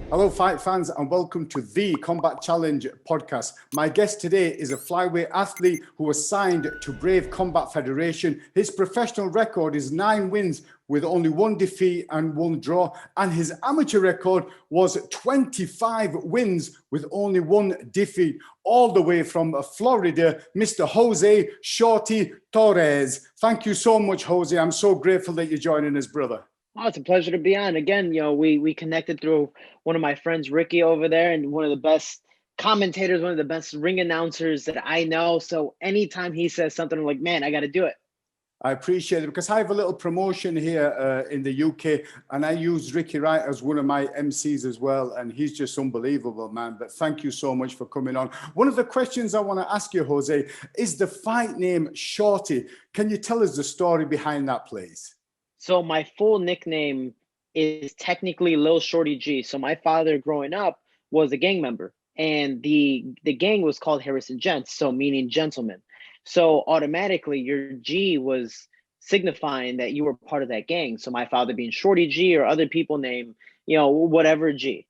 Hello, fight fans, and welcome to the Combat Challenge podcast. My guest today is a flyweight athlete who was signed to Brave Combat Federation. His professional record is 9 wins with only 1 defeat and 1 draw, and his amateur record was 25 wins with only 1 defeat, all the way from Florida, Mr. Jose Shorty Torres. Thank you so much, Jose. I'm so grateful that you're joining us, brother. Oh, it's a pleasure to be on. Again, we connected through one of my friends, Ricky, over there, and one of the best commentators, one of the best ring announcers that I know. So anytime he says something, I'm like, man, I got to do it. I appreciate it because I have a little promotion here in the UK, and I use Ricky Wright as one of my MCs as well, and he's just unbelievable, man. But thank you so much for coming on. One of the questions I want to ask you, Jose, is the fight name Shorty. Can you tell us the story behind that, please? So my full nickname is technically Lil Shorty G. So my father growing up was a gang member, and the gang was called Harrison Gents, so meaning gentleman. So automatically your G was signifying that you were part of that gang. So my father being Shorty G, or other people name, whatever G,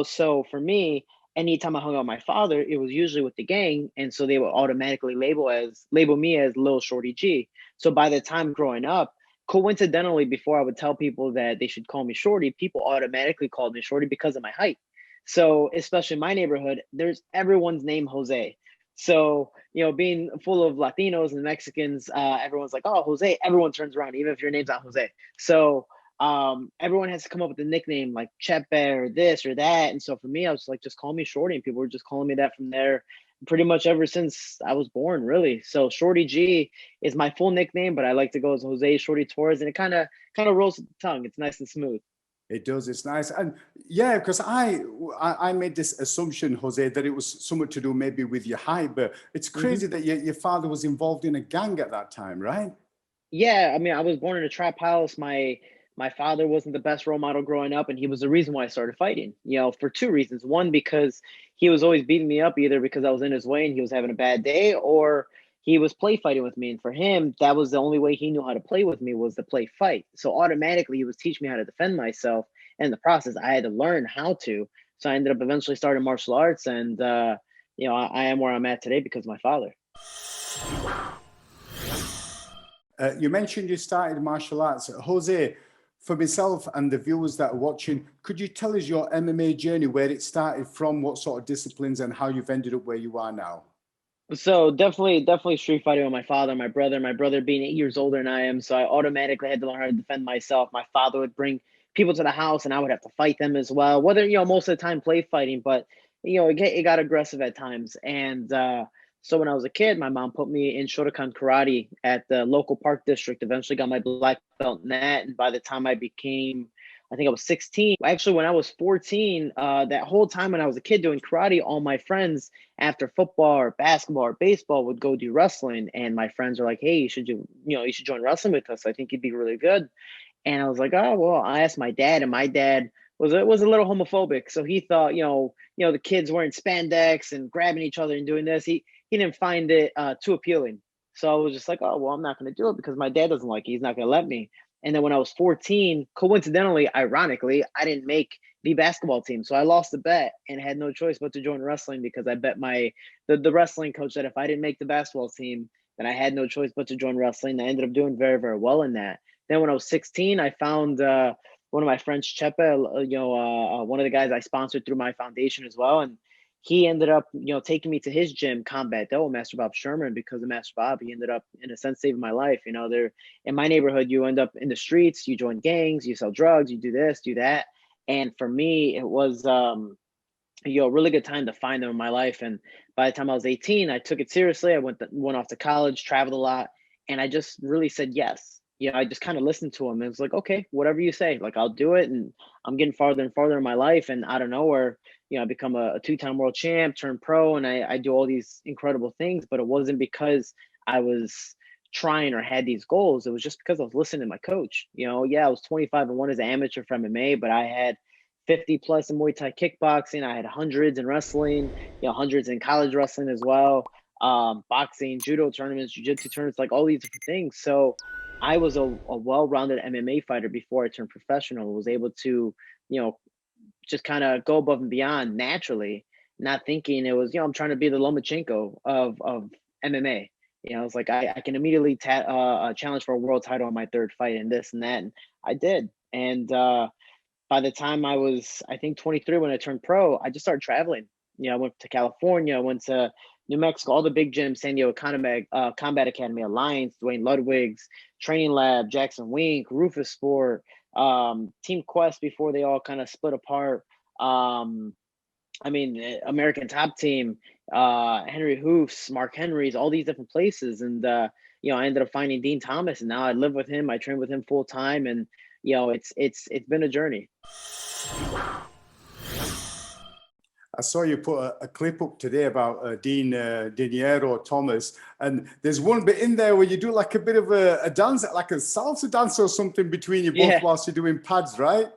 So for me, anytime I hung out with my father, it was usually with the gang. And so they would automatically label me as Lil Shorty G. So by the time growing up, coincidentally, before I would tell people that they should call me Shorty, people automatically called me Shorty because of my height. So especially in my neighborhood, there's everyone's name Jose. So, being full of Latinos and Mexicans, everyone's like, oh, Jose. Everyone turns around, even if your name's not Jose. So everyone has to come up with a nickname like Chepe or this or that. And so for me, I was like, just call me Shorty. And people were just calling me that from there pretty much ever since I was born, really. So Shorty G is my full nickname, but I like to go as Jose Shorty Torres, and it kind of rolls with the tongue. It's nice and smooth. It does. It's nice. And yeah, because I made this assumption, Jose, that it was something to do maybe with your height, but it's crazy that your father was involved in a gang at that time, right? Yeah, I mean, I was born in a trap house. My father wasn't the best role model growing up, and he was the reason why I started fighting, for 2 reasons. One, because he was always beating me up, either because I was in his way and he was having a bad day, or he was play fighting with me. And for him, that was the only way he knew how to play with me, was to play fight. So automatically he was teaching me how to defend myself. And in the process, I had to learn how to. So I ended up eventually starting martial arts, and I am where I'm at today because of my father. You mentioned you started martial arts. Jose, for myself and the viewers that are watching, could you tell us your MMA journey, where it started from, what sort of disciplines, and how you've ended up where you are now? So definitely street fighting with my father, my brother being 8 years older than I am. So I automatically had to learn how to defend myself. My father would bring people to the house and I would have to fight them as well. Whether, most of the time play fighting, but, it got aggressive at times. And so when I was a kid, my mom put me in Shotokan karate at the local park district, eventually got my black belt in that. And by the time I think I was 16. Actually, when I was 14, that whole time when I was a kid doing karate, all my friends after football or basketball or baseball would go do wrestling. And my friends were like, hey, you should join wrestling with us. I think you'd be really good. And I was like, oh, well, I asked my dad, and my dad was a little homophobic. So he thought, the kids wearing spandex and grabbing each other and doing this. He didn't find it too appealing. So I was just like, oh, well, I'm not going to do it because my dad doesn't like it. He's not going to let me. And then when I was 14, coincidentally, ironically, I didn't make the basketball team. So I lost the bet and had no choice but to join wrestling, because I bet the wrestling coach that if I didn't make the basketball team, then I had no choice but to join wrestling. I ended up doing very, very well in that. Then when I was 16, I found one of my friends, Chepe, one of the guys I sponsored through my foundation as well. And he ended up, taking me to his gym, Combat Dough, Master Bob Sherman. Because of Master Bob, he ended up, in a sense, saving my life. There in my neighborhood, you end up in the streets, you join gangs, you sell drugs, you do this, do that. And for me, it was, a really good time to find them in my life. And by the time I was 18, I took it seriously. I went off to college, traveled a lot, and I just really said yes. I just kind of listened to him. And it was like, okay, whatever you say, like, I'll do it. And I'm getting farther and farther in my life. And out of nowhere, I become a 2-time world champ, turned pro, and I do all these incredible things. But it wasn't because I was trying or had these goals. It was just because I was listening to my coach. I was 25-1 as an amateur for MMA, but I had 50 plus in Muay Thai kickboxing. I had hundreds in wrestling, hundreds in college wrestling as well. Boxing, judo tournaments, jiu-jitsu tournaments, like all these different things. So I was a well-rounded MMA fighter before I turned professional. Was able to, just kind of go above and beyond naturally, not thinking it was, I'm trying to be the Lomachenko of MMA. It's like I can immediately challenge for a world title on my third fight and this and that. And I did. And by the time I was, I think 23, when I turned pro, I just started traveling. I went to California, went to New Mexico, all the big gyms, San Diego Combat Academy, Alliance, Dwayne Ludwig's, Training Lab, Jackson Wink, Rufus Sport, Team Quest before they all kind of split apart. American Top Team, Henry Hoofs, Mark Henry's, all these different places. And, I ended up finding Dean Thomas, and now I live with him. I train with him full time. And, it's been a journey. I saw you put a clip up today about Dean Dinero Thomas, and there's one bit in there where you do like a bit of a dance, like a salsa dance or something between you both whilst you're doing pads, right?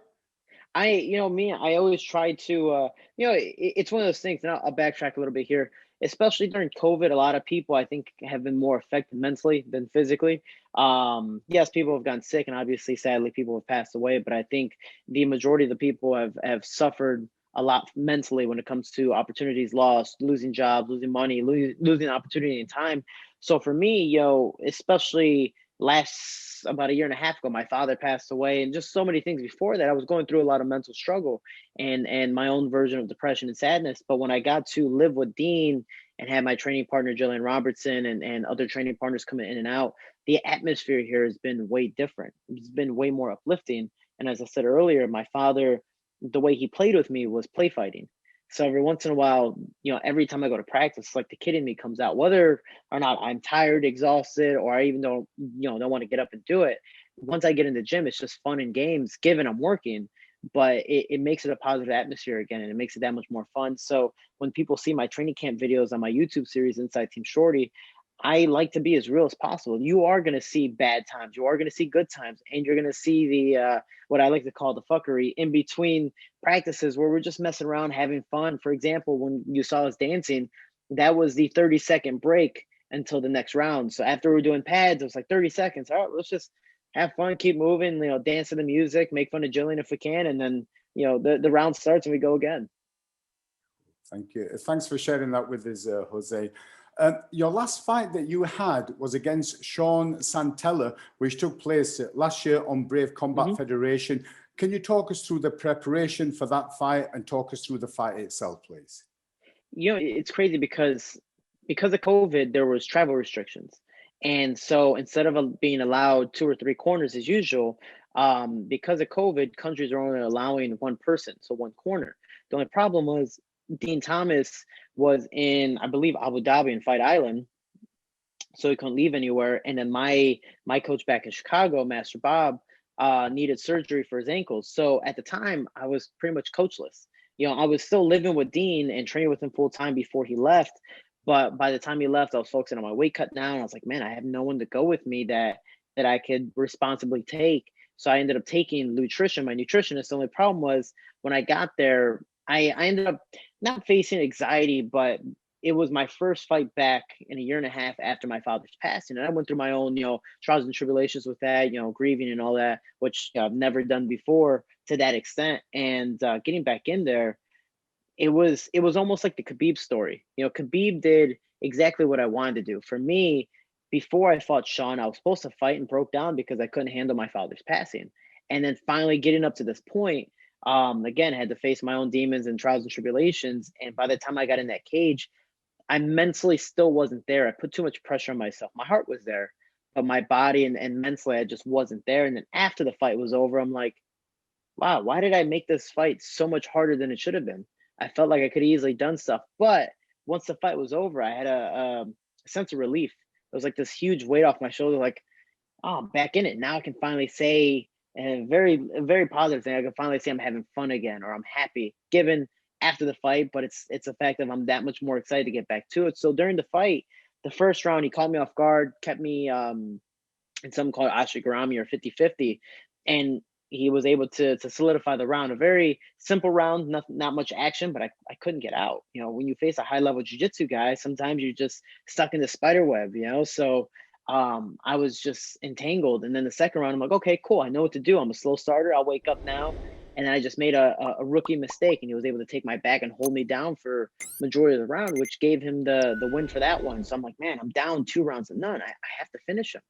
I always try to, it's one of those things, and I'll backtrack a little bit here, especially during COVID. A lot of people, I think, have been more affected mentally than physically. Yes, people have gotten sick, and obviously, sadly, people have passed away, but I think the majority of the people have suffered a lot mentally when it comes to opportunities lost, losing jobs, losing money, losing opportunity and time. So for me, especially about a year and a half ago, my father passed away, and just so many things before that, I was going through a lot of mental struggle and my own version of depression and sadness. But when I got to live with Dean and had my training partner, Jillian Robertson, and other training partners coming in and out, the atmosphere here has been way different. It's been way more uplifting. And as I said earlier, my father, the way he played with me was play fighting. So every once in a while, every time I go to practice, like the kid in me comes out, whether or not I'm tired, exhausted, or I even don't want to get up and do it. Once I get in the gym, it's just fun and games, given I'm working, but it makes it a positive atmosphere again, and it makes it that much more fun. So when people see my training camp videos on my YouTube series, Inside Team Shorty, I like to be as real as possible. You are going to see bad times. You are going to see good times. And you're going to see the, what I like to call the fuckery in between practices where we're just messing around, having fun. For example, when you saw us dancing, that was the 30-second break until the next round. So after we're doing pads, it was like 30 seconds. All right, let's just have fun, keep moving, dance to the music, make fun of Jillian if we can. And then, the round starts and we go again. Thank you. Thanks for sharing that with us, Jose. Your last fight that you had was against Sean Sentella, which took place last year on Brave Combat Federation. Can you talk us through the preparation for that fight and talk us through the fight itself, please? It's crazy because of COVID, there was travel restrictions. And so instead of being allowed 2 or 3 corners as usual, because of COVID, countries are only allowing one person, so one corner. The only problem was Dean Thomas was in, I believe, Abu Dhabi and Fight Island, so he couldn't leave anywhere. And then my coach back in Chicago, Master Bob, needed surgery for his ankles. So at the time, I was pretty much coachless. I was still living with Dean and training with him full time before he left. But by the time he left, I was focusing on my weight cut down. I was like, man, I have no one to go with me that I could responsibly take. So I ended up taking nutrition, my nutritionist. The only problem was when I got there, I ended up not facing anxiety, but it was my first fight back in a year and a half after my father's passing. And I went through my own, trials and tribulations with that, grieving and all that, which I've never done before to that extent. And getting back in there, it was almost like the Khabib story. Khabib did exactly what I wanted to do. For me, before I fought Sean, I was supposed to fight and broke down because I couldn't handle my father's passing. And then finally getting up to this point, again, I had to face my own demons and trials and tribulations. And by the time I got in that cage, I mentally still wasn't there. I put too much pressure on myself. My heart was there, but my body and mentally, I just wasn't there. And then after the fight was over, I'm like, wow, why did I make this fight so much harder than it should have been? I felt like I could have easily done stuff. But once the fight was over, I had a sense of relief. It was like this huge weight off my shoulder, like, oh, I'm back in it. Now I can finally say a very positive thing. I can finally say I'm having fun again, or I'm happy, given after the fight, but it's the fact that I'm that much more excited to get back to it. So during the fight, the first round, he caught me off guard, kept me in something called Ashigarami or 50-50. And he was able to solidify the round. A very simple round, not much action, but I couldn't get out. When you face a high level jiu-jitsu guy, sometimes you're just stuck in the spider web, so I was just entangled. And then the second round, I'm like, okay, cool. I know what to do. I'm a slow starter. I'll wake up now. And then I just made a rookie mistake, and he was able to take my back and hold me down for majority of the round, which gave him the win for that one. So I'm like, man, I'm down 2 rounds to none. I have to finish him.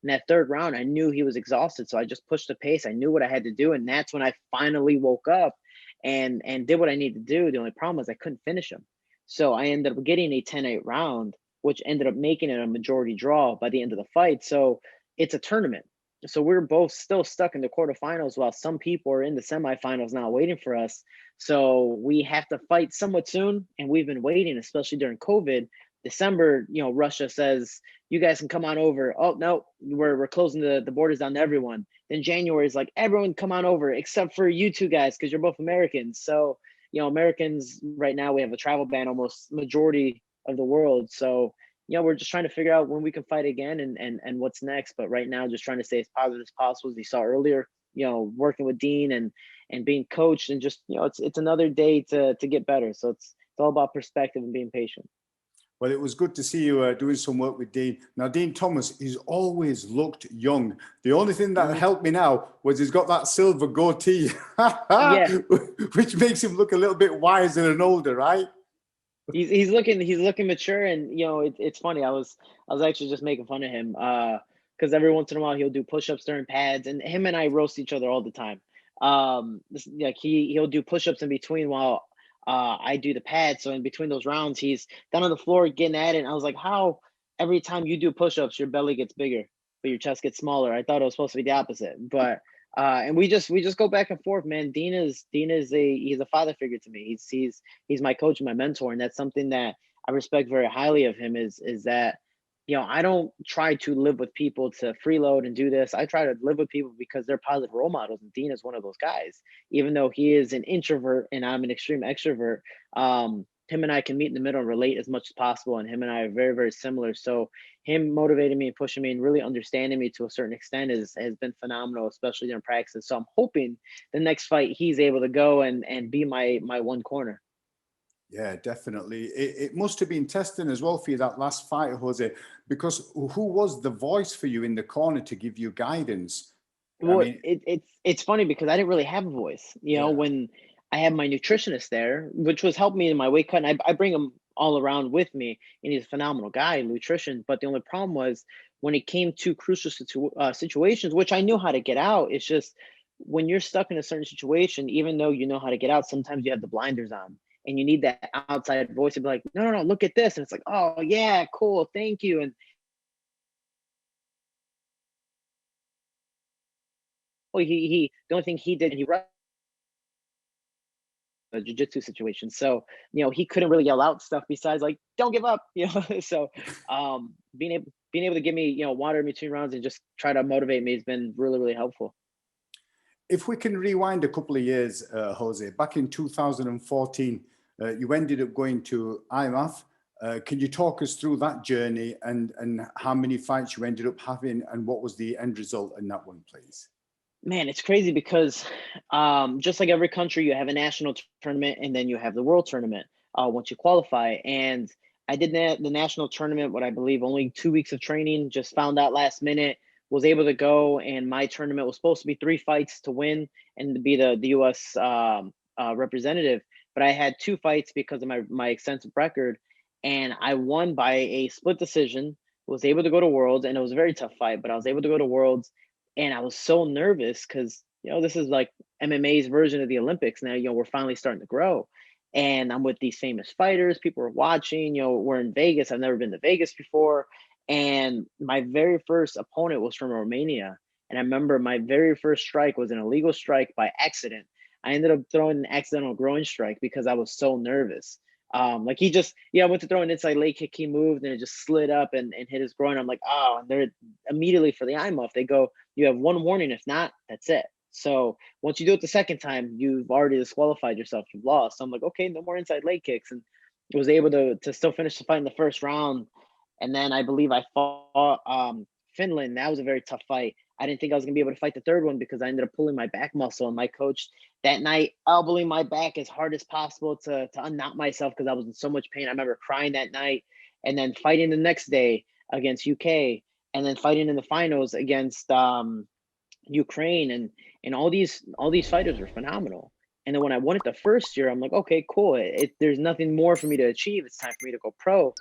In that third round, I knew he was exhausted, so I just pushed the pace. I knew what I had to do, and that's when I finally woke up and did what I needed to do. The only problem was I couldn't finish him. So I ended up getting a 10-8 round, which ended up making it a majority draw by the end of the fight. So it's a tournament. So we're both still stuck in the quarterfinals while some people are in the semifinals now waiting for us. So we have to fight somewhat soon. And we've been waiting, especially during COVID. December, Russia says, you guys can come on over. Oh, no, we're closing the borders down to everyone. Then January is like, everyone come on over except for you two guys because you're both Americans. So, Americans right now, we have a travel ban almost majority of the world. So, we're just trying to figure out when we can fight again and what's next. But right now, just trying to stay as positive as possible. As you saw earlier, working with Dean and being coached, and just, it's another day to get better. So it's all about perspective and being patient. Well, it was good to see you doing some work with Dean. Now, Dean Thomas, he's always looked young. The only thing that helped me now was he's got that silver goatee, Yeah. which makes him look a little bit wiser and older, right? He's looking mature, and it's funny. I was actually just making fun of him because every once in a while he'll do push-ups during pads, and him and I roast each other all the time. Like he'll do push-ups in between while I do the pads. So in between those rounds, he's down on the floor getting at it. And I was like, how every time you do push-ups, your belly gets bigger, but your chest gets smaller. I thought it was supposed to be the opposite, but. And we just go back and forth, man. Dean is he's a father figure to me. He's my coach and my mentor, and that's something that I respect very highly of him. Is that I don't try to live with people to freeload and do this. I try to live with people because they're positive role models, and Dean is one of those guys. Even though he is an introvert and I'm an extreme extrovert, him and I can meet in the middle and relate as much as possible. And him and I are very, very similar. So him motivating me and pushing me and really understanding me to a certain extent has been phenomenal, especially during practice. So I'm hoping the next fight he's able to go and be my one corner. Yeah, definitely. It must have been testing as well for you, that last fight, Jose, because who was the voice for you in the corner to give you guidance? Well, it's funny because I didn't really have a voice, when I had my nutritionist there, which was helping me in my weight cut. And I bring him all around with me, and he's a phenomenal guy in nutrition. But the only problem was when it came to crucial situations, which I knew how to get out. It's just when you're stuck in a certain situation, even though you know how to get out, sometimes you have the blinders on. And you need that outside voice to be like, no, look at this. And it's like, oh, yeah, cool, thank you. And the only thing he did, he rushed a jiu-jitsu situation. So, he couldn't really yell out stuff besides like, don't give up, So being able to give me, water in between rounds and just try to motivate me has been really, really helpful. If we can rewind a couple of years, Jose, back in 2014, you ended up going to IMMAF. Can you talk us through that journey and how many fights you ended up having and what was the end result in that one, please? Man, it's crazy because just like every country, you have a national tournament and then you have the world tournament once you qualify. And I did the national tournament, what I believe only 2 weeks of training, just found out last minute, was able to go. And my tournament was supposed to be 3 fights to win and to be the US representative. But I had 2 fights because of my extensive record. And I won by a split decision, was able to go to Worlds. And it was a very tough fight, but I was able to go to Worlds. And I was so nervous because, this is like MMA's version of the Olympics. Now, we're finally starting to grow. And I'm with these famous fighters. People are watching, we're in Vegas. I've never been to Vegas before. And my very first opponent was from Romania. And I remember my very first strike was an illegal strike by accident. I ended up throwing an accidental groin strike because I was so nervous. Like he just, I went to throw an inside leg kick, he moved and it just slid up and hit his groin. I'm like, oh, and they're immediately for the IMMAF, they go, you have 1 warning. If not, that's it. So once you do it the second time, you've already disqualified yourself. You've lost. So I'm like, okay, no more inside leg kicks. And was able to still finish the fight in the first round. And then I believe I fought Finland. That was a very tough fight. I didn't think I was going to be able to fight the third one because I ended up pulling my back muscle. And my coach that night elbowing my back as hard as possible to unknot myself because I was in so much pain. I remember crying that night and then fighting the next day against UK and then fighting in the finals against Ukraine. And and all these fighters were phenomenal. And then when I won it the first year, I'm like, okay, cool. There's nothing more for me to achieve. It's time for me to go pro.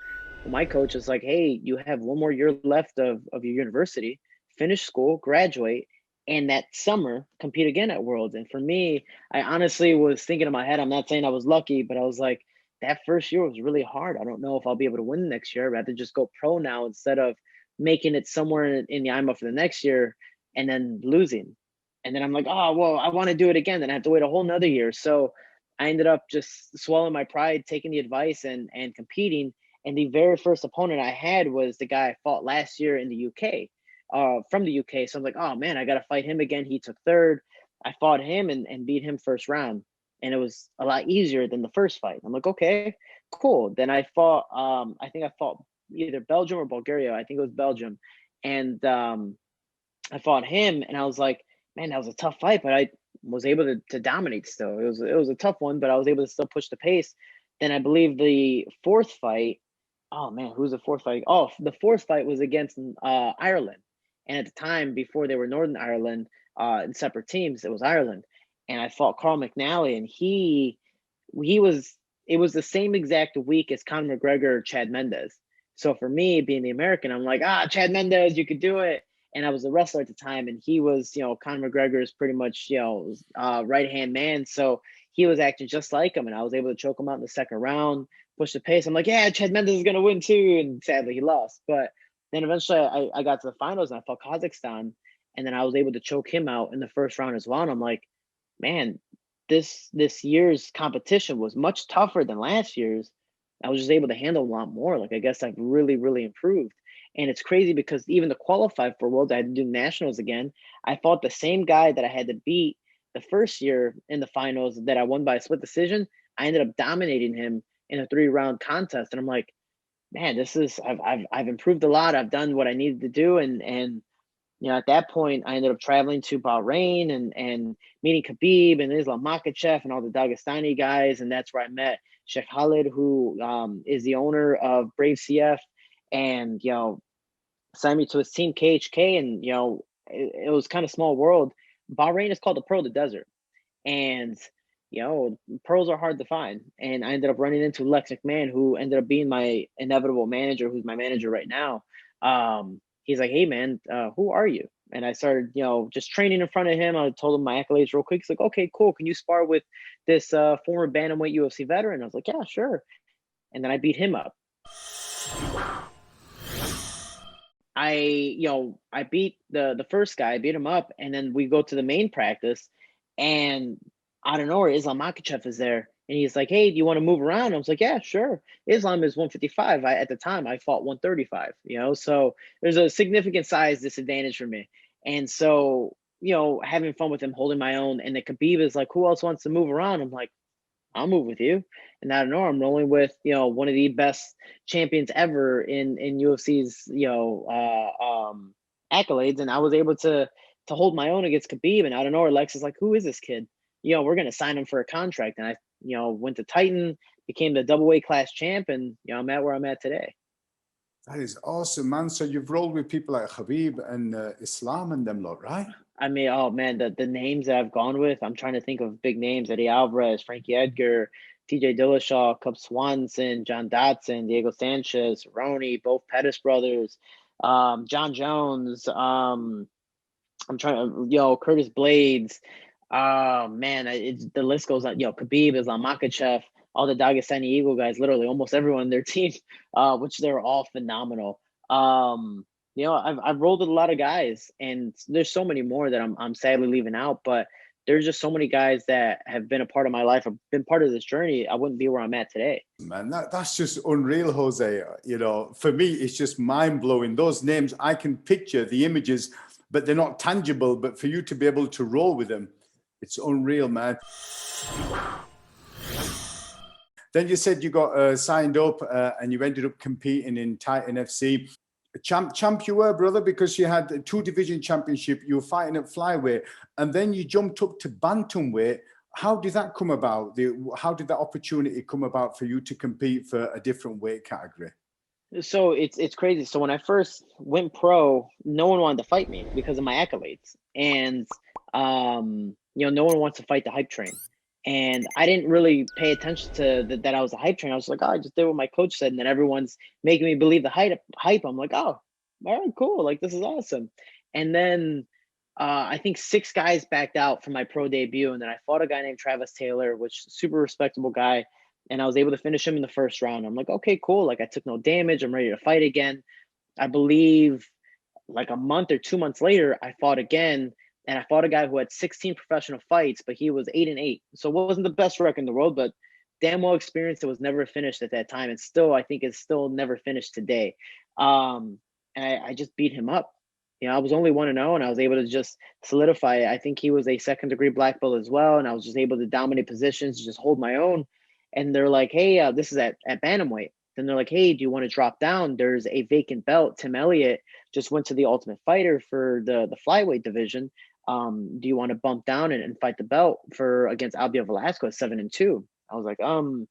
Well, my coach is like, hey, you have one more year left of your university, finish school, graduate, and that summer compete again at Worlds. And for me, I honestly was thinking in my head, I'm not saying I was lucky, but I was like, that first year was really hard. I don't know if I'll be able to win next year. I'd rather just go pro now instead of making it somewhere in the IMMAF for the next year and then losing. And then I'm like, oh, well, I want to do it again. Then I have to wait a whole nother year. So I ended up just swallowing my pride, taking the advice and competing. And the very first opponent I had was the guy I fought last year in the UK, from the UK. So I'm like, oh man, I got to fight him again. He took third. I fought him and beat him first round. And it was a lot easier than the first fight. I'm like, okay, cool. Then I fought, I think I fought either Belgium or Bulgaria. I think it was Belgium. And I fought him and I was like, man, that was a tough fight, but I was able to dominate still. It was a tough one, but I was able to still push the pace. Then I believe the fourth fight, oh man, who's the fourth fight? Oh, the fourth fight was against Ireland. And at the time, before they were Northern Ireland in separate teams, it was Ireland. And I fought Carl McNally, and he was, it was the same exact week as Conor McGregor, Chad Mendes. So for me, being the American, I'm like, Chad Mendes, you could do it. And I was a wrestler at the time, and he was, Conor McGregor's pretty much, right-hand man. So he was acting just like him, and I was able to choke him out in the second round, push the pace. I'm like, yeah, Chad Mendes is going to win too. And sadly, he lost. But then eventually I got to the finals, and I fought Kazakhstan, and then I was able to choke him out in the first round as well. And I'm like, man, this year's competition was much tougher than last year's. I was just able to handle a lot more. Like, I guess I've really, really improved. And it's crazy because even to qualify for Worlds, I had to do nationals again. I fought the same guy that I had to beat the first year in the finals that I won by a split decision. I ended up dominating him in a 3-round contest. And I'm like, man, I've improved a lot. I've done what I needed to do. And at that point, I ended up traveling to Bahrain and meeting Khabib and Islam Makhachev and all the Dagestani guys. And that's where I met Sheikh Khalid, who is the owner of Brave CF, and, signed me to his team, KHK. And, it was kind of small world. Bahrain is called the Pearl of the Desert. And, pearls are hard to find. And I ended up running into Lex McMahon, who ended up being my inevitable manager, who's my manager right now. He's like, hey, man, who are you? And I started, just training in front of him. I told him my accolades real quick. He's like, okay, cool. Can you spar with this former bantamweight UFC veteran? I was like, yeah, sure. And then I beat him up. I beat the first guy, I beat him up, and then we go to the main practice, and out of nowhere, Islam Makhachev is there. And he's like, hey, do you want to move around? I was like, yeah, sure. Islam is 155. At the time, I fought 135, so there's a significant size disadvantage for me. And so, having fun with him, holding my own. And the Khabib is like, who else wants to move around? I'm like, I'll move with you. And out of nowhere, I'm rolling with, one of the best champions ever in UFC's, accolades. And I was able to hold my own against Khabib. And out of nowhere, Lex is like, who is this kid? We're going to sign him for a contract. And I, went to Titan, became the double class champ, and, I'm at where I'm at today. That is awesome, man. So you've rolled with people like Khabib and Islam and them lot, right? I mean, oh man, the names that I've gone with, I'm trying to think of big names: Eddie Alvarez, Frankie Edgar, TJ Dillashaw, Cub Swanson, John Dotson, Diego Sanchez, Roney, both Pettis brothers, Jon Jones. I'm trying to, Curtis Blades. Man, the list goes on. Khabib, Islam Makhachev, all the Dagestani Eagle guys, literally almost everyone in their team, which they're all phenomenal. I've rolled with a lot of guys, and there's so many more that I'm sadly leaving out, but there's just so many guys that have been a part of my life, have been part of this journey. I wouldn't be where I'm at today. Man, that's just unreal, Jose. For me, it's just mind blowing. Those names, I can picture the images, but they're not tangible. But for you to be able to roll with them, it's unreal, man. Then you said you got signed up and you ended up competing in Titan FC. Champ you were, brother, because you had a 2-division championship. You were fighting at flyweight, and then you jumped up to bantamweight. How did that come about? How did that opportunity come about for you to compete for a different weight category? So it's crazy. So when I first went pro, no one wanted to fight me because of my accolades. And no one wants to fight the hype train. And I didn't really pay attention to that I was a hype train. I was like, oh, I just did what my coach said. And then everyone's making me believe the hype. I'm like, oh, all right, cool. Like, this is awesome. And then I think 6 guys backed out from my pro debut. And then I fought a guy named Travis Taylor, which is a super respectable guy. And I was able to finish him in the first round. I'm like, okay, cool. Like, I took no damage. I'm ready to fight again. I believe like a month or 2 months later, I fought again. And I fought a guy who had 16 professional fights, but he was 8-8. So it wasn't the best record in the world, but damn well experienced. It was never finished at that time. And still, I think it's still never finished today. And I just beat him up. I was only 1-0, and I was able to just solidify it. I think he was a second-degree black belt as well, and I was just able to dominate positions, just hold my own. And they're like, hey, this is at bantamweight. Then they're like, hey, do you want to drop down? There's a vacant belt. Tim Elliott just went to the Ultimate Fighter for the flyweight division. Do you want to bump down and fight the belt against Albio Velasco at 7-2? I was like, I'm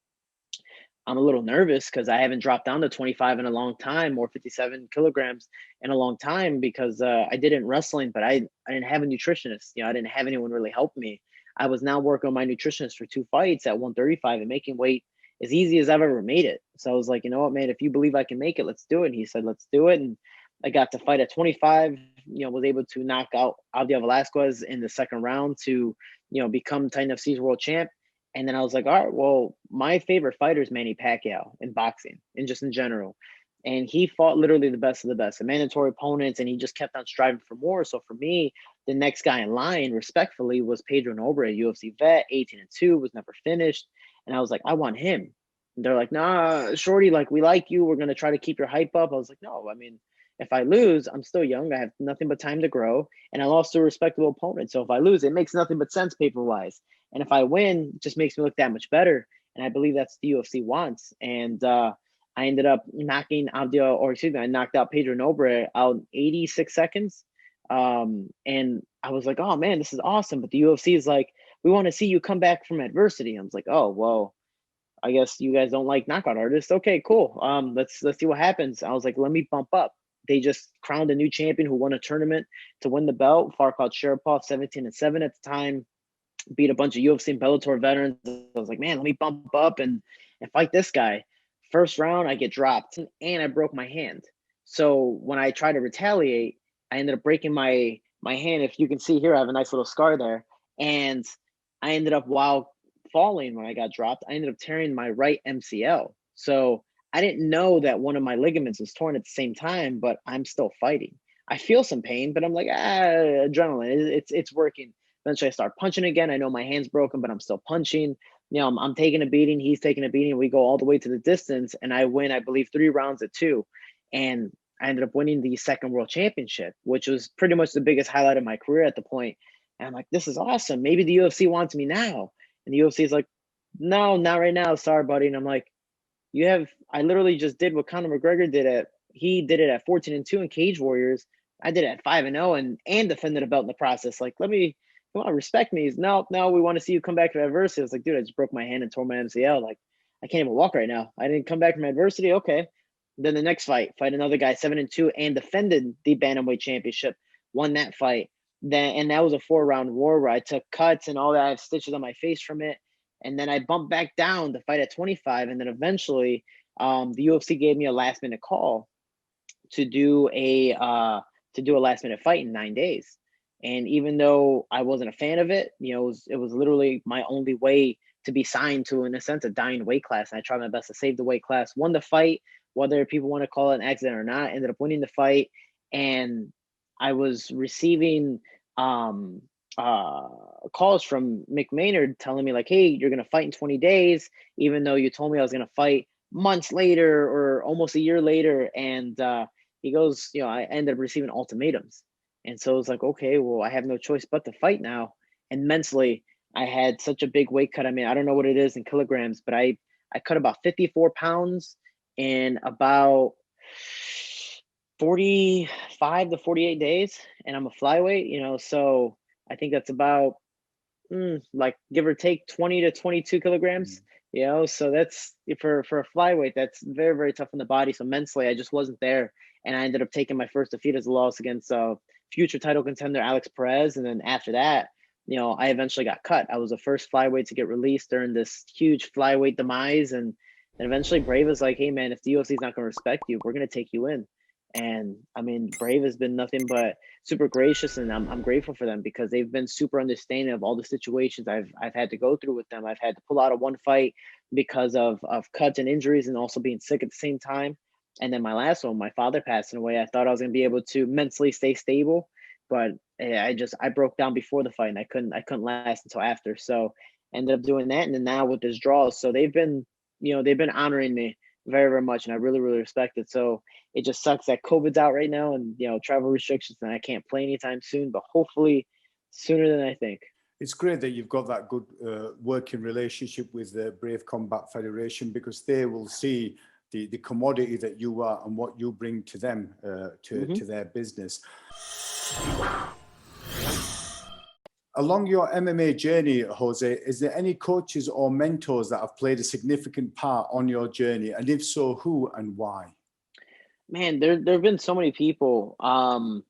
a little nervous because I haven't dropped down to 25 in a long time, or 57 kilograms in a long time, because I did it in wrestling, but I didn't have a nutritionist. I didn't have anyone really help me. I was now working on my nutritionist for 2 fights at 135 and making weight as easy as I've ever made it. So I was like, you know what, man, if you believe I can make it, let's do it. And he said, let's do it. And I got to fight at 25, was able to knock out Albio Velasquez in the second round to, become Titan FC's world champ. And then I was like, all right, well, my favorite fighter is Manny Pacquiao in boxing and just in general. And he fought literally the best of the best, the mandatory opponents, and he just kept on striving for more. So for me, the next guy in line, respectfully, was Pedro Nobre, a UFC vet, 18-2, was never finished. And I was like, I want him. And they're like, nah, Shorty, like, we like you. We're going to try to keep your hype up. I was like, no, I mean, if I lose, I'm still young. I have nothing but time to grow, and I lost to a respectable opponent. So if I lose, it makes nothing but sense paper-wise. And if I win, it just makes me look that much better. And I believe that's the UFC wants. And I ended up knocking I knocked out Pedro Nobre out 86 seconds. And I was like, oh man, this is awesome. But the UFC is like, we want to see you come back from adversity. I was like, oh, well, I guess you guys don't like knockout artists. Okay, cool. Let's see what happens. I was like, let me bump up. They just crowned a new champion who won a tournament to win the belt. Farkhad Sharipov, 17-7 at the time, beat a bunch of UFC and Bellator veterans. I was like, man, let me bump up and fight this guy. First round, I get dropped, and I broke my hand. So when I tried to retaliate, I ended up breaking my hand. If you can see here, I have a nice little scar there. And I ended up, while falling when I got dropped, I ended up tearing my right MCL. So I didn't know that one of my ligaments was torn at the same time, but I'm still fighting. I feel some pain, but I'm like, adrenaline, it's working. Eventually I start punching again. I know my hand's broken, but I'm still punching. I'm taking a beating. He's taking a beating. We go all the way to the distance, and I win, I believe, 3 rounds at 2. And I ended up winning the second world championship, which was pretty much the biggest highlight of my career at the point. And I'm like, this is awesome. Maybe the UFC wants me now. And the UFC is like, no, not right now. Sorry, buddy. And I'm like, I literally just did what Conor McGregor did he did it at 14-2 in Cage Warriors. I did it at 5-0 and defended a belt in the process. Like, you want to respect me? He's, no, we want to see you come back from adversity. I was like, dude, I just broke my hand and tore my MCL. Like, I can't even walk right now. I didn't come back from adversity. Okay. Then the next fight another guy, 7-2, and defended the bantamweight championship, won that fight. And that was a 4-round war where I took cuts and all that. I have stitches on my face from it. And then I bumped back down to fight at 25. And then eventually the UFC gave me a last minute call to do a last minute fight in 9 days. And even though I wasn't a fan of it, it was literally my only way to be signed to, in a sense, a dying weight class. And I tried my best to save the weight class, won the fight, whether people want to call it an accident or not, ended up winning the fight. And I was receiving calls from Mick Maynard telling me like, hey, you're going to fight in 20 days, even though you told me I was going to fight months later or almost a year later. And he goes, I ended up receiving ultimatums. And so it was like, okay, well, I have no choice but to fight now. And mentally, I had such a big weight cut. I mean, I don't know what it is in kilograms, but I cut about 54 pounds in about 45 to 48 days. And I'm a flyweight, so I think that's about like give or take 20 to 22 kilograms. So that's for a flyweight, that's very, very tough on the body. So mentally, I just wasn't there. And I ended up taking my first defeat as a loss against future title contender Alex Perez. And then after that, I eventually got cut. I was the first flyweight to get released during this huge flyweight demise. And eventually Brave was like, hey man, if the UFC is not going to respect you, we're going to take you in. And I mean, Brave has been nothing but super gracious, and I'm grateful for them because they've been super understanding of all the situations I've had to go through with them. I've had to pull out of one fight because of cuts and injuries, and also being sick at the same time. And then my last one, my father passing away. I thought I was going to be able to mentally stay stable, but I broke down before the fight, and I couldn't last until after. So ended up doing that, and then now with this draw, so they've been honoring me very, very much, and I really, really respect it. So it just sucks that COVID's out right now, and travel restrictions, and I can't play anytime soon, but hopefully sooner than I think. It's great that you've got that good working relationship with the Brave Combat Federation, because they will see the commodity that you are and what you bring to them, to their business. Along your MMA journey, Jose, is there any coaches or mentors that have played a significant part on your journey? And if so, who and why? Man, there have been so many people. I'm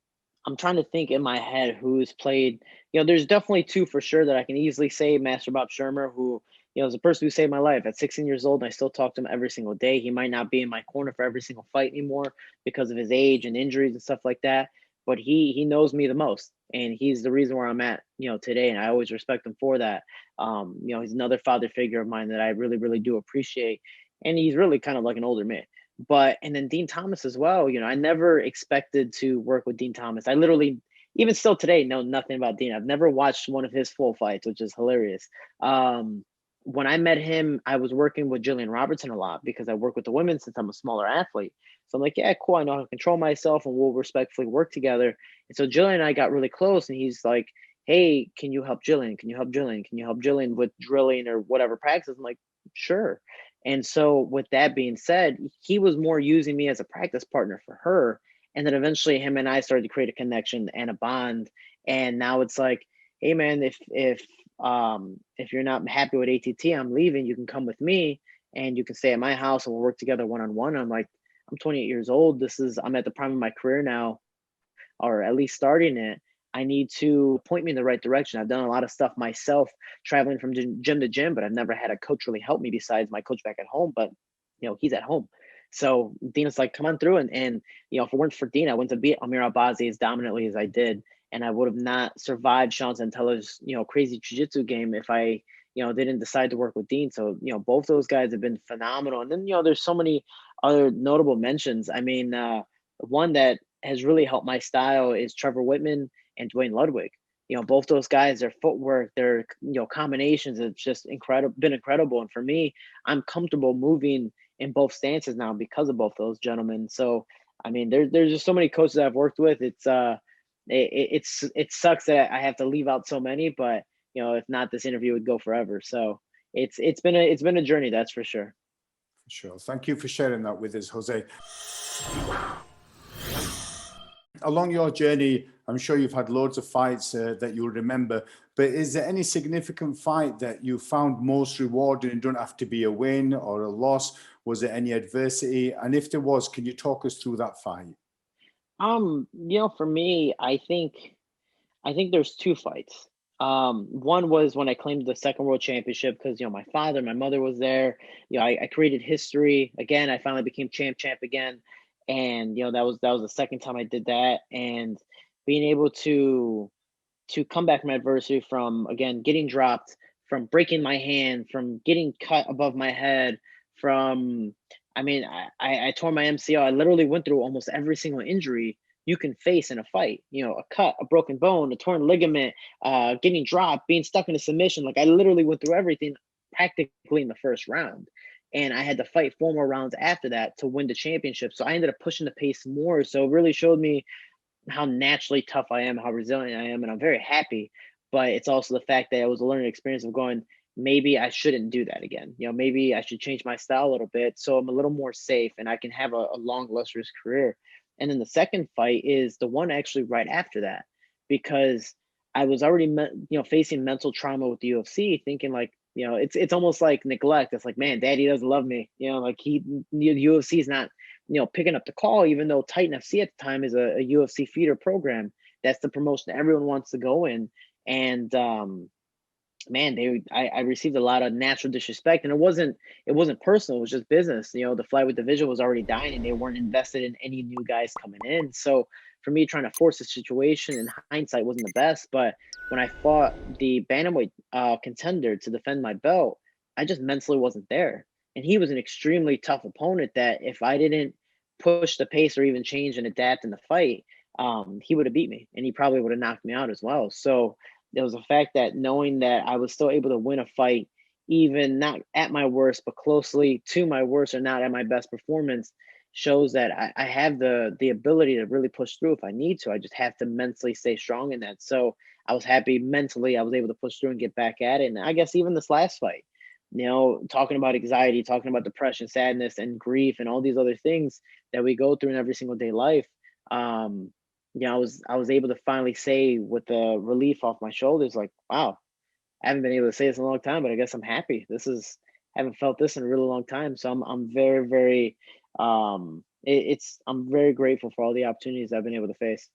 trying to think in my head who's played. There's definitely two for sure that I can easily say. Master Bob Shermer, who is a person who saved my life at 16 years old, and I still talk to him every single day. He might not be in my corner for every single fight anymore because of his age and injuries and stuff like that, but he knows me the most, and he's the reason where I'm at today, and I always respect him for that. He's another father figure of mine that I really, really do appreciate, and he's really kind of like an older man. And then Dean Thomas as well. I never expected to work with Dean Thomas. I literally, even still today, know nothing about Dean. I've never watched one of his full fights, which is hilarious. When I met him, I was working with Jillian Robertson a lot because I work with the women since I'm a smaller athlete. So I'm like, yeah, cool. I know how to control myself, and we'll respectfully work together. And so Jillian and I got really close, and he's like, hey, can you help Jillian? Can you help Jillian? Can you help Jillian with drilling or whatever practice? I'm like, sure. And so with that being said, he was more using me as a practice partner for her. And then eventually him and I started to create a connection and a bond. And now it's like, hey man, if you're not happy with ATT, I'm leaving, you can come with me and you can stay at my house and we'll work together one-on-one. I'm like, I'm 28 years old. I'm at the prime of my career now, or at least starting it. I need to point me in the right direction. I've done a lot of stuff myself, traveling from gym to gym, but I've never had a coach really help me besides my coach back at home. But he's at home. So Dean is like, come on through. And if it weren't for Dean, I wouldn't have beat Amir Albazi as dominantly as I did. And I would have not survived Sean Sentella's, crazy jiu-jitsu game if I, didn't decide to work with Dean. So, both those guys have been phenomenal. And then, there's so many other notable mentions. I mean, one that has really helped my style is Trevor Whitman and Dwayne Ludwig. Both those guys, their footwork, their, combinations, it's just been incredible. And for me, I'm comfortable moving in both stances now because of both those gentlemen. So, I mean, there's just so many coaches I've worked with. It sucks that I have to leave out so many, but if not, this interview would go forever. So it's been a journey, that's for sure. Sure. Thank you for sharing that with us, Jose. Along your journey, I'm sure you've had loads of fights that you'll remember, but is there any significant fight that you found most rewarding? It don't have to be a win or a loss. Was there any adversity? And if there was, can you talk us through that fight? For me, I think there's two fights. One was when I claimed the second world championship because, my father, my mother was there. I created history. Again, I finally became champ again. And, that was the second time I did that. And being able to come back from adversity, from, again, getting dropped, from breaking my hand, from getting cut above my head, from, I tore my MCL. I literally went through almost every single injury you can face in a fight, a cut, a broken bone, a torn ligament, getting dropped, being stuck in a submission. Like I literally went through everything practically in the first round. And I had to fight 4 more rounds after that to win the championship. So I ended up pushing the pace more. So it really showed me how naturally tough I am, how resilient I am. And I'm very happy. But it's also the fact that it was a learning experience of going, maybe I shouldn't do that again. Maybe I should change my style a little bit so I'm a little more safe and I can have a long, lustrous career. And then the second fight is the one actually right after that, because I was already, facing mental trauma with the UFC, thinking like, it's almost like neglect. It's like, man, daddy doesn't love me. Like the UFC is not, picking up the call, even though Titan FC at the time is a UFC feeder program. That's the promotion that everyone wants to go in. And man, I received a lot of natural disrespect, and it wasn't personal. It was just business. You know, the flyweight division was already dying, and they weren't invested in any new guys coming in. So for me, trying to force the situation in hindsight wasn't the best. But when I fought the bantamweight contender to defend my belt, I just mentally wasn't there, and he was an extremely tough opponent. That if I didn't push the pace or even change and adapt in the fight, he would have beat me, and he probably would have knocked me out as well. So there was a fact that knowing that I was still able to win a fight, even not at my worst, but closely to my worst or not at my best performance, shows that I have the ability to really push through if I need to. I just have to mentally stay strong in that. So I was happy mentally I was able to push through and get back at it. And I guess even this last fight, you know, talking about anxiety, talking about depression, sadness, and grief, and all these other things that we go through in every single day life. Yeah, I was able to finally say with the relief off my shoulders, like, wow, I haven't been able to say this in a long time, but I guess I'm happy. Haven't felt this in a really long time. So I'm very, very I'm very grateful for all the opportunities I've been able to face.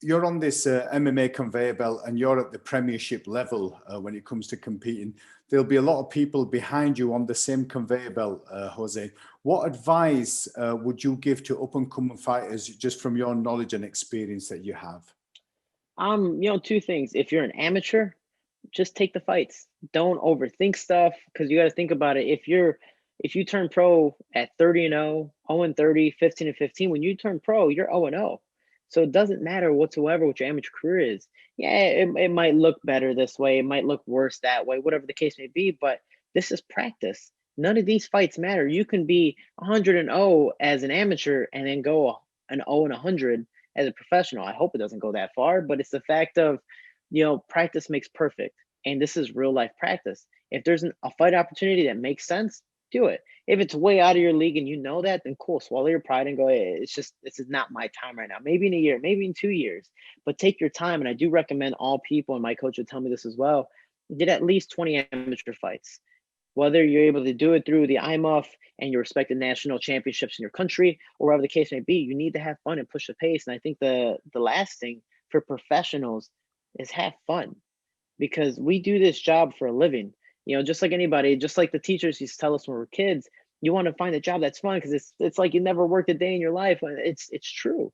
You're on this MMA conveyor belt, and you're at the premiership level when it comes to competing. There'll be a lot of people behind you on the same conveyor belt, Jose. What advice would you give to up-and-coming fighters, just from your knowledge and experience that you have? You know, two things. If you're an amateur, just take the fights. Don't overthink stuff, because you got to think about it. If you turn pro at 30-0, 0-30, 15-15, when you turn pro, you're 0-0. So it doesn't matter whatsoever what your amateur career is. Yeah, it might look better this way, it might look worse that way, whatever the case may be, but this is practice. None of these fights matter. You can be 100-0 as an amateur and then go an 0-100 as a professional. I hope it doesn't go that far, but it's the fact of, you know, practice makes perfect. And this is real life practice. If there's a fight opportunity that makes sense, do it. If it's way out of your league and you know that, then cool, swallow your pride and go, hey, this is not my time right now. Maybe in a year, maybe in 2 years, but take your time. And I do recommend all people, and my coach would tell me this as well, get at least 20 amateur fights. Whether you're able to do it through the IMMAF and your respected national championships in your country, or whatever the case may be, you need to have fun and push the pace. And I think the last thing for professionals is have fun, because we do this job for a living. You know, just like anybody, just like the teachers used to tell us when we were kids, you want to find a job that's fun, because it's like you never worked a day in your life. It's true.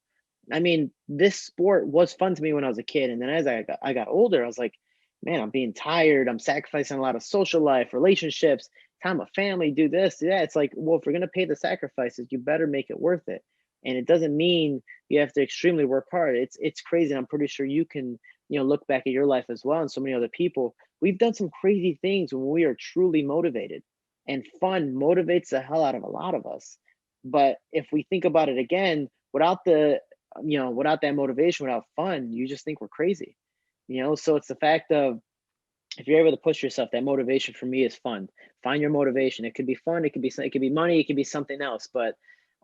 I mean, this sport was fun to me when I was a kid, and then as I got older, I was like, man, I'm being tired. I'm sacrificing a lot of social life, relationships, time with family, do this, yeah. It's like, well, if we're gonna pay the sacrifices, you better make it worth it. And it doesn't mean you have to extremely work hard. It's crazy. I'm pretty sure you can, you know, look back at your life as well and so many other people. We've done some crazy things when we are truly motivated, and fun motivates the hell out of a lot of us. But if we think about it again, without without that motivation, without fun, you just think we're crazy. You know, so it's the fact of, if you're able to push yourself, that motivation for me is fun. Find your motivation. It could be fun. It could be money. It could be something else. But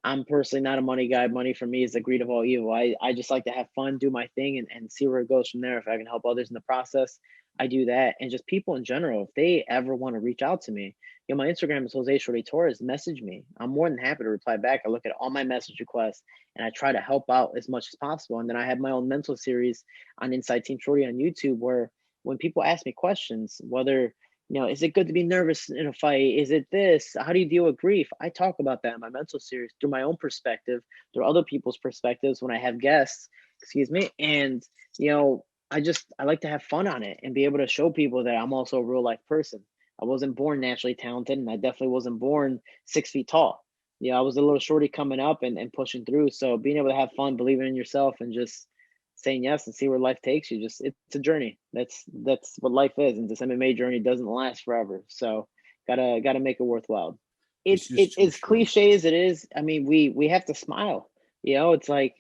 I'm personally not a money guy. Money for me is the greed of all evil. I just like to have fun, do my thing, and see where it goes from there. If I can help others in the process, I do that. And just people in general, if they ever want to reach out to me, you know, my Instagram is Jose Shorty Torres. Message me. I'm more than happy to reply back. I look at all my message requests and I try to help out as much as possible. And then I have my own mental series on Inside Team Shorty on YouTube, where when people ask me questions, whether, you know, is it good to be nervous in a fight? Is it this? How do you deal with grief? I talk about that in my mental series through my own perspective, through other people's perspectives when I have guests, excuse me. And, you know, I like to have fun on it and be able to show people that I'm also a real life person. I wasn't born naturally talented, and I definitely wasn't born 6 feet tall. You know, I was a little shorty coming up and pushing through. So being able to have fun, believing in yourself, and just saying yes and see where life takes you. Just, it's a journey. That's what life is. And this MMA journey doesn't last forever. So gotta make it worthwhile. It's as cliche as it is. I mean, we have to smile. You know, it's like,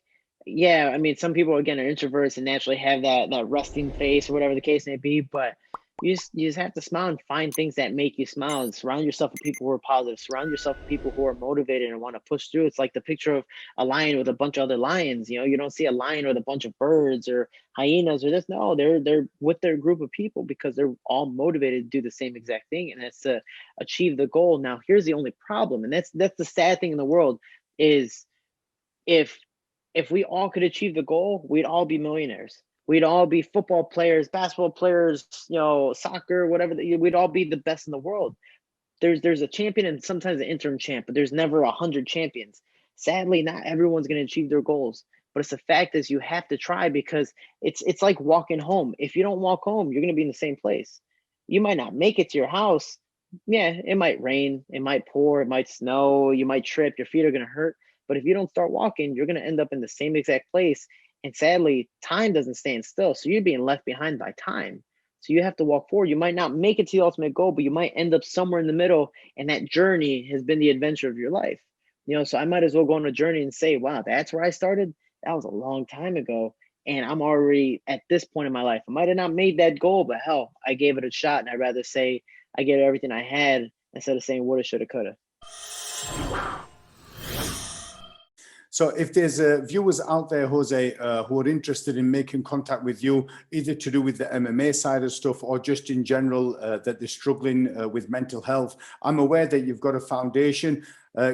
yeah, I mean, some people again are introverts and naturally have that resting face or whatever the case may be, but you just have to smile and find things that make you smile, and surround yourself with people who are positive, surround yourself with people who are motivated and want to push through. It's like the picture of a lion with a bunch of other lions. You know, you don't see a lion with a bunch of birds or hyenas or this. No, they're with their group of people because they're all motivated to do the same exact thing, and that's to achieve the goal. Now, here's the only problem, and that's the sad thing in the world is if if we all could achieve the goal, we'd all be millionaires. We'd all be football players, basketball players, soccer, whatever. We'd all be the best in the world. There's a champion and sometimes an interim champ, but there's never 100 champions. Sadly, not everyone's going to achieve their goals. But it's the fact is you have to try, because it's like walking home. If you don't walk home, you're going to be in the same place. You might not make it to your house. Yeah, it might rain, it might pour, it might snow, you might trip, your feet are going to hurt. But if you don't start walking, you're going to end up in the same exact place. And sadly, time doesn't stand still. So you're being left behind by time. So you have to walk forward. You might not make it to the ultimate goal, but you might end up somewhere in the middle. And that journey has been the adventure of your life. So I might as well go on a journey and say, wow, that's where I started. That was a long time ago. And I'm already at this point in my life. I might have not made that goal, but hell, I gave it a shot. And I'd rather say I gave everything I had instead of saying woulda, shoulda, coulda. So if there's viewers out there, Jose, who are interested in making contact with you, either to do with the MMA side of stuff or just in general, that they're struggling with mental health, I'm aware that you've got a foundation.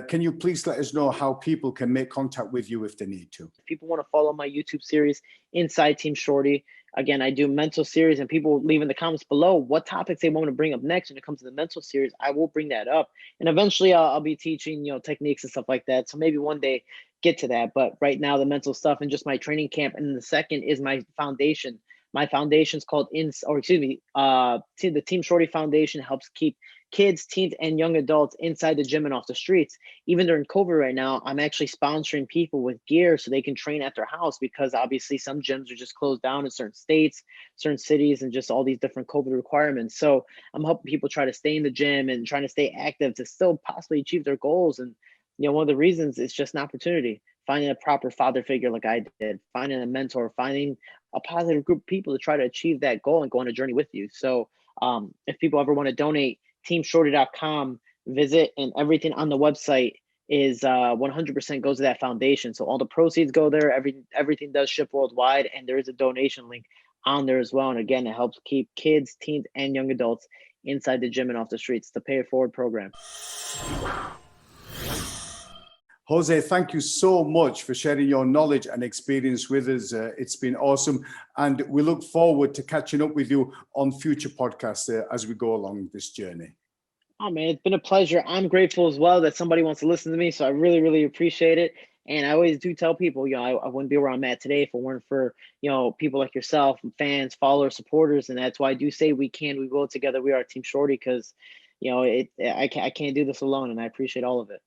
Can you please let us know how people can make contact with you if they need to? If people want to follow my YouTube series, Inside Team Shorty, again, I do mental series, and people leave in the comments below what topics they want to bring up next when it comes to the mental series. I will bring that up. And eventually I'll be teaching, techniques and stuff like that. So maybe one day get to that. But right now, the mental stuff and just my training camp. And then the second is my foundation. My foundation is called the Team Shorty Foundation helps keep kids, teens, and young adults inside the gym and off the streets. Even during COVID right now, I'm actually sponsoring people with gear so they can train at their house, because obviously some gyms are just closed down in certain states, certain cities, and just all these different COVID requirements. So I'm helping people try to stay in the gym and trying to stay active to still possibly achieve their goals. And one of the reasons is just an opportunity. Finding a proper father figure like I did, finding a mentor, finding a positive group of people to try to achieve that goal and go on a journey with you. So if people ever want to donate, teamshorty.com, visit, and everything on the website is 100% goes to that foundation. So all the proceeds go there. Everything does ship worldwide, and there is a donation link on there as well. And again, it helps keep kids, teens, and young adults inside the gym and off the streets. The Pay It Forward program. Jose, thank you so much for sharing your knowledge and experience with us. It's been awesome. And we look forward to catching up with you on future podcasts as we go along this journey. Oh, man, it's been a pleasure. I'm grateful as well that somebody wants to listen to me. So I really, really appreciate it. And I always do tell people, I wouldn't be where I'm at today if it weren't for, people like yourself, fans, followers, supporters. And that's why I do say we will together. We are Team Shorty, because, I can't do this alone. And I appreciate all of it.